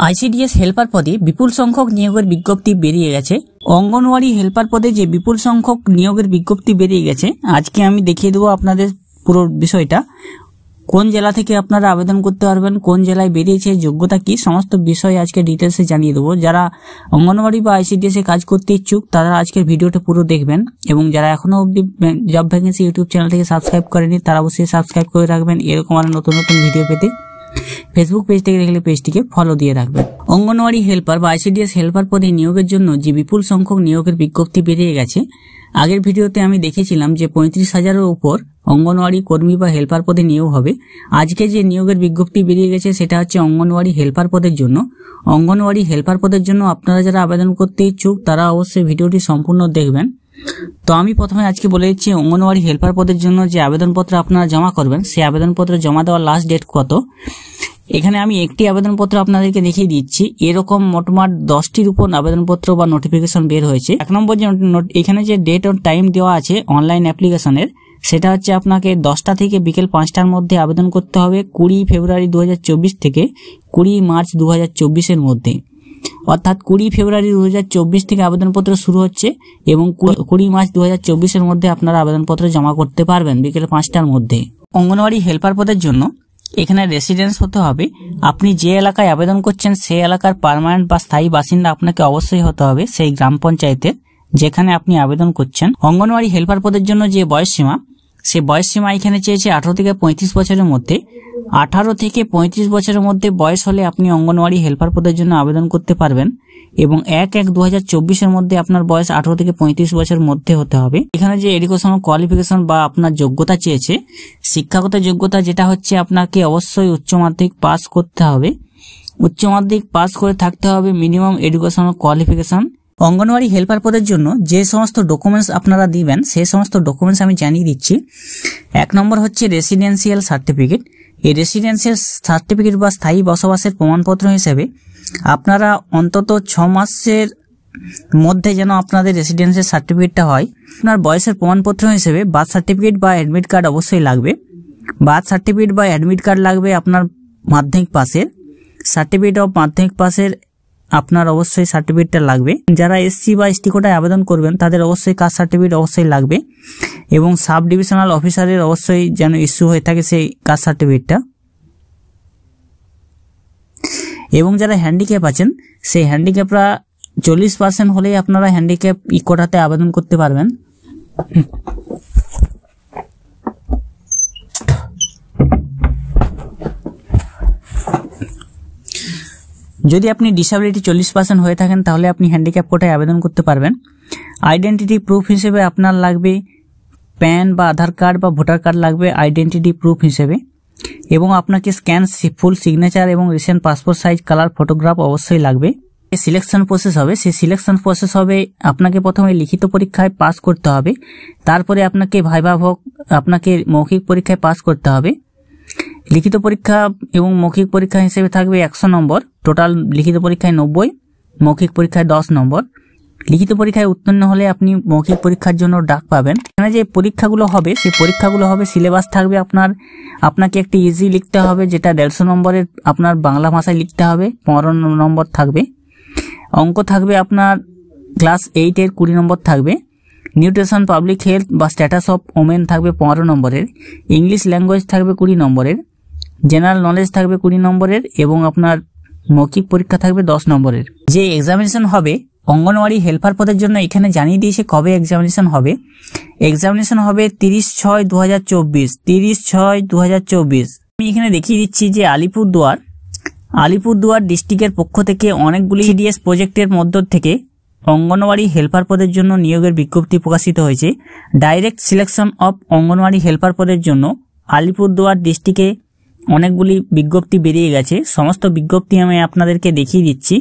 ICDS helper পদে বিপুল সংখ্যক নিয়োগের বিজ্ঞপ্তি বেরিয়ে গেছে। অঙ্গনওয়াড়ি হেল্পার পদে যে বিপুল সংখ্যক নিয়োগের বিজ্ঞপ্তি বেরিয়ে গেছে, আজকে আমি দেখিয়ে দেবো আপনাদের পুরো বিষয়টা। কোন জেলা থেকে আপনারা আবেদন করতে পারবেন, কোন জেলায় বেরিয়েছে, যোগ্যতা কি, সমস্ত বিষয় আজকে ডিটেলসে জানিয়ে দেবো। যারা অঙ্গনওয়াড়ি বা আইসিডিএস এ কাজ করতে ইচ্ছুক তারা আজকের ভিডিওটা পুরো দেখবেন, এবং যারা এখনো অবধি জব ভ্যাকেন্সি ইউটিউব চ্যানেল থেকে সাবস্ক্রাইব করেনি তারা অবশ্যই সাবস্ক্রাইব করে রাখবেন। এরকম আরো নতুন নতুন ভিডিও পেতে ফেসবুক পেজ থেকে দেখলে পেজটিকে ফলো দিয়ে রাখবেন। অঙ্গনওয়াড়ি হেল্পার বা আইসিডিএস হেল্পার পদে নিয়োগের জন্য যে বিপুল সংখ্যক নিয়োগের বিজ্ঞপ্তি বেরিয়ে গেছে, আগের ভিডিওতে আমি দেখেছিলাম যে 35,000-এর উপর অঙ্গনওয়াড়ি কর্মী বা হেল্পার পদে নিয়োগ হবে। আজকে যে নিয়োগের বিজ্ঞপ্তি বেরিয়ে গেছে সেটা হচ্ছে অঙ্গনওয়াড়ি হেল্পার পদের জন্য। অঙ্গনওয়াড়ি হেল্পার পদের জন্য আপনারা যারা আবেদন করতে ইচ্ছুক তারা অবশ্যই ভিডিওটি সম্পূর্ণ দেখবেন। তো আমি প্রথমে আজকে বলে দিচ্ছি অঙ্গনওয়াড়ি হেল্পার পদের জন্য যে আবেদনপত্র আপনারা জমা করবেন সেই আবেদনপত্র জমা দেওয়ার লাস্ট ডেট কত। এখানে আমি একটি আবেদনপত্র আপনাদেরকে দেখিয়ে দিচ্ছি। এরকম মোটমাট 10টির উপর আবেদনপত্র বা নোটিফিকেশন বের হয়েছে। এক নম্বর যে এখানে যে ডেট ও টাইম দেওয়া আছে অনলাইন অ্যাপ্লিকেশনের, সেটা হচ্ছে আপনাকে 10টা থেকে বিকেল 5টার মধ্যে আবেদন করতে হবে 20 ফেব্রুয়ারি 2024 থেকে 20 মার্চ 2024-এর মধ্যে। অর্থাৎ 20 ফেব্রুয়ারি 2024 থেকে আবেদনপত্র শুরু হচ্ছে এবং 20 মার্চ 2024-এর মধ্যে আপনারা আবেদনপত্র জমা করতে পারবেন বিকেল 5টার মধ্যে। অঙ্গনওয়াড়ি হেল্পার পদের জন্য এখানে রেসিডেন্স হতে হবে। আপনি যে এলাকায় আবেদন করছেন সেই এলাকার পার্মানেন্ট বা স্থায়ী বাসিন্দা আপনাকে অবশ্যই হতে হবে সেই গ্রাম পঞ্চায়েতের যেখানে আপনি আবেদন করছেন। অঙ্গনওয়াড়ি হেল্পার পদের জন্য যে বয়সসীমা, সেই বয়সসীমা এখানে চেয়েছে 18 থেকে 35 বছরের মধ্যে। 18 থেকে 35 বছরের মধ্যে বয়স হলে আপনি অঙ্গনওয়াড়ি হেল্পার পদের জন্য আবেদন করতে পারবেন, এবং 1/1/2024-এর মধ্যে আপনার বয়স 18 থেকে 35 বছরের মধ্যে হতে হবে। এখানে যে এডুকেশনাল কোয়ালিফিকেশন বা আপনার যোগ্যতা চেয়েছে, শিক্ষাগত যোগ্যতা যেটা হচ্ছে আপনাকে অবশ্যই উচ্চ মাধ্যমিক পাস করতে হবে। উচ্চ মাধ্যমিক পাস করে থাকতে হবে minimum educational qualification. Anganwadi helper পদের জন্য যে সমস্ত ডকুমেন্টস আপনারা দিবেন সেই সমস্ত ডকুমেন্টস আমি জানিয়ে দিচ্ছি। 1 নম্বর হচ্ছে রেসিডেন্সিয়াল সার্টিফিকেট। এই রেসিডেন্সিয়াল সার্টিফিকেট বা স্থায়ী বসবাসের প্রমাণপত্র হিসেবে আপনারা অন্তত 6 মাসের মধ্যে যেন আপনাদের রেসিডেন্সিয়াল সার্টিফিকেটটা হয়। আপনার বয়সের প্রমাণপত্র হিসেবে বার্থ সার্টিফিকেট বা অ্যাডমিট কার্ড অবশ্যই লাগবে। বার্থ সার্টিফিকেট বা অ্যাডমিট কার্ড লাগবে আপনার মাধ্যমিক পাসের। সার্টিফিকেট অফ মাধ্যমিক পাসের আপনার অবশ্যই সার্টিফিকেটটা লাগবে। যারা এসসি বা এসটি কোটায় আবেদন করবেন তাদের অবশ্যই কাস্ট সার্টিফিকেট অবশ্যই লাগবে, এবং সাব ডিভিশনাল অফিসারের অবশ্যই যেন ইস্যু হয়ে থাকে সেই কাস্ট সার্টিফিকেটটা। এবং যারা হ্যান্ডিক্যাপ আছেন সেই হ্যান্ডিক্যাপরা 40% হলেই আপনারা হ্যান্ডিক্যাপ কোটাতে আবেদন করতে পারবেন। যদি আপনি ডিসেবিলিটি 40% হয়ে থাকেন তাহলে আপনি হ্যান্ডিক্যাপ কোটায় আবেদন করতে পারবেন। আইডেন্টিটি প্রুফ হিসেবে আপনার লাগবে প্যান বা আধার কার্ড বা ভোটার কার্ড লাগবে আইডেন্টিটি প্রুফ হিসেবে, এবং আপনাকে স্ক্যান ফুল সিগনেচার এবং recent passport size colour photograph অবশ্যই লাগবে। সিলেকশন প্রসেস হবে, সেই সিলেকশন প্রসেস হবে আপনাকে প্রথমে লিখিত পরীক্ষায় পাস করতে হবে, তারপরে আপনাকে ভাইভা ভোগ আপনাকে মৌখিক পরীক্ষায় পাস করতে হবে। লিখিত পরীক্ষা এবং মৌখিক পরীক্ষা হিসেবে থাকবে 100 নম্বর। টোটাল লিখিত পরীক্ষায় 90, মৌখিক পরীক্ষায় 10 নম্বর। লিখিত পরীক্ষায় উত্তীর্ণ হলে আপনি মৌখিক পরীক্ষার জন্য ডাক পাবেন। এখানে যে পরীক্ষাগুলো হবে সেই পরীক্ষাগুলো হবে সিলেবাস থাকবে আপনাকে একটি ইজি লিখতে হবে যেটা 150 নম্বরের আপনার বাংলা ভাষায় লিখতে হবে, 15 নম্বর থাকবে। অঙ্ক থাকবে আপনার ক্লাস 8-এর 20 নম্বর থাকবে। নিউট্রিশন পাবলিক হেলথ বা স্ট্যাটাস অফ ওমেন থাকবে 15 নম্বরের। ইংলিশ ল্যাঙ্গুয়েজ থাকবে 20 নম্বরের। জেনারেল নলেজ থাকবে 20 নম্বরের, এবং আপনার মৌখিক পরীক্ষা থাকবে 10 নম্বরের। যে এক্সামিনেশন হবে অঙ্গনওয়াড়ি হেল্পার পদের জন্য এখানে জানিয়ে দিয়েছে কবে এক্সামিনেশন হবে। এক্সামিনেশন হবে 30/6/2024। 30/6/2024 আমি এখানে দেখিয়ে দিচ্ছি যে আলিপুরদুয়ার ডিস্ট্রিক্টের পক্ষ থেকে অনেকগুলি সিডিএস প্রজেক্টের মধ্য থেকে অঙ্গনওয়াড়ি হেল্পার পদের জন্য নিয়োগের বিজ্ঞপ্তি প্রকাশিত হয়েছে। Direct selection of anganwadi helper পদের জন্য আলিপুরদুয়ার ডিস্ট্রিক্টে অনেকগুলি বিজ্ঞপ্তি বেরিয়ে গেছে। সমস্ত বিজ্ঞপ্তি আমি আপনাদেরকে দেখিয়ে দিচ্ছি।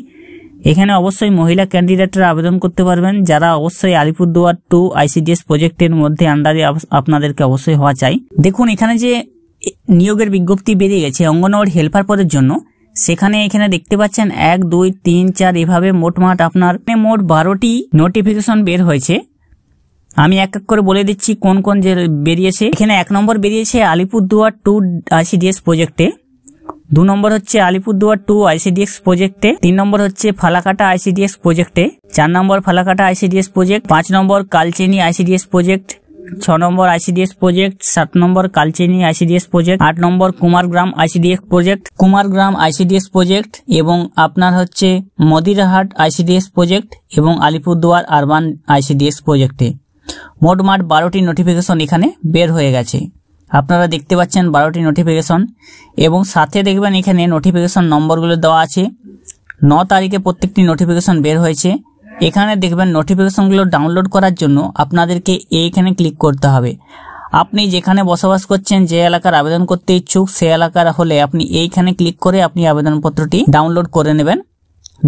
এখানে অবশ্যই মহিলা ক্যান্ডিডেটরা আবেদন করতে পারবেন, যারা অবশ্যই আলিপুরদুয়ার 2 আইসিডিএস প্রজেক্টের মধ্যে আন্ডারে আপনাদেরকে অবশ্যই হওয়া চাই। দেখুন এখানে যে নিয়োগের বিজ্ঞপ্তি বেরিয়ে গেছে অঙ্গনওয়াড়ি হেল্পার পদের জন্য, সেখানে এখানে দেখতে পাচ্ছেন 1, 2, 3, 4 এভাবে মোট 12টি নোটিফিকেশন বের হয়েছে। আমি এক এক করে বলে দিচ্ছি কোন কোন যে বেরিয়েছে। এখানে 1 নম্বর বেরিয়েছে আলিপুরদুয়ার 2 আইসিডিএস প্রজেক্টে। 2 নম্বর হচ্ছে আলিপুরদুয়ার 2 আইসিডিএস প্রজেক্টে, 3 নম্বর হচ্ছে ফালাকাটা আইসিডিএস প্রজেক্টে, 4 নম্বর ফালাকাটা আইসিডিএস প্রজেক্ট, 5 নম্বর কালচিনি আইসিডিএস প্রজেক্ট, 6 নম্বর আইসিডিএস প্রজেক্ট, 7 নম্বর কালচিনি আইসিডিএস প্রজেক্ট, 8 নম্বর কুমারগ্রাম আইসিডিএস প্রজেক্ট এবং আপনার হচ্ছে মদিরাহাট আইসিডিএস প্রজেক্ট এবং আলিপুরদুয়ার আরবান আইসিডিএস প্রজেক্টে মোটমাট 12টি নোটিফিকেশন এখানে বের হয়ে গেছে। আপনারা দেখতে পাচ্ছেন 12টি নোটিফিকেশন এবং সাথে দেখবেন এখানে নোটিফিকেশন নম্বরগুলো দেওয়া আছে। 9 তারিখে প্রত্যেকটি নোটিফিকেশন বের হয়েছে। এখানে দেখবেন নোটিফিকেশনগুলো ডাউনলোড করার জন্য আপনাদেরকে এইখানে ক্লিক করতে হবে। আপনি যেখানে বসবাস করছেন, যে এলাকার আবেদন করতে ইচ্ছুক, সে এলাকার হলে আপনি এইখানে ক্লিক করে আপনি আবেদনপত্রটি ডাউনলোড করে নেবেন।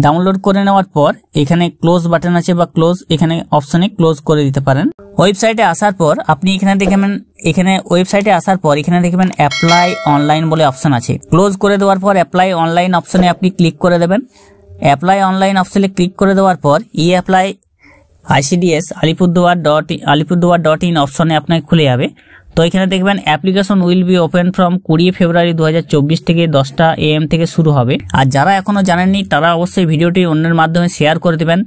ডাউনলোড করে নেওয়ার পর এখানে ক্লোজ বাটন আছে বা ক্লোজ, এখানে অপশনে ক্লোজ করে দিতে পারেন। ওয়েবসাইটে আসার পর আপনি এখানে দেখবেন, ওয়েবসাইটে আসার পর এখানে দেখবেন অ্যাপ্লাই অনলাইন বলে অপশন আছে। ক্লোজ করে দেওয়ার পর অ্যাপ্লাই অনলাইন অপশনে আপনি ক্লিক করে দেবেন। অ্যাপ্লাই অনলাইন অপশনে ক্লিক করে দেওয়ার পর ই অ্যাপ্লাই আইসিডিএস আলিপুরদুয়ার.in অপশনে আপনার খুলে যাবে। তো এখানে দেখবেন application will be open from 20 ফেব্রুয়ারি 2024 থেকে 10টা AM থেকে শুরু হবে। আর যারা এখনো জানেননি তারা অবশ্যই ভিডিওটি অন্যের মাধ্যমে শেয়ার করে দেবেন।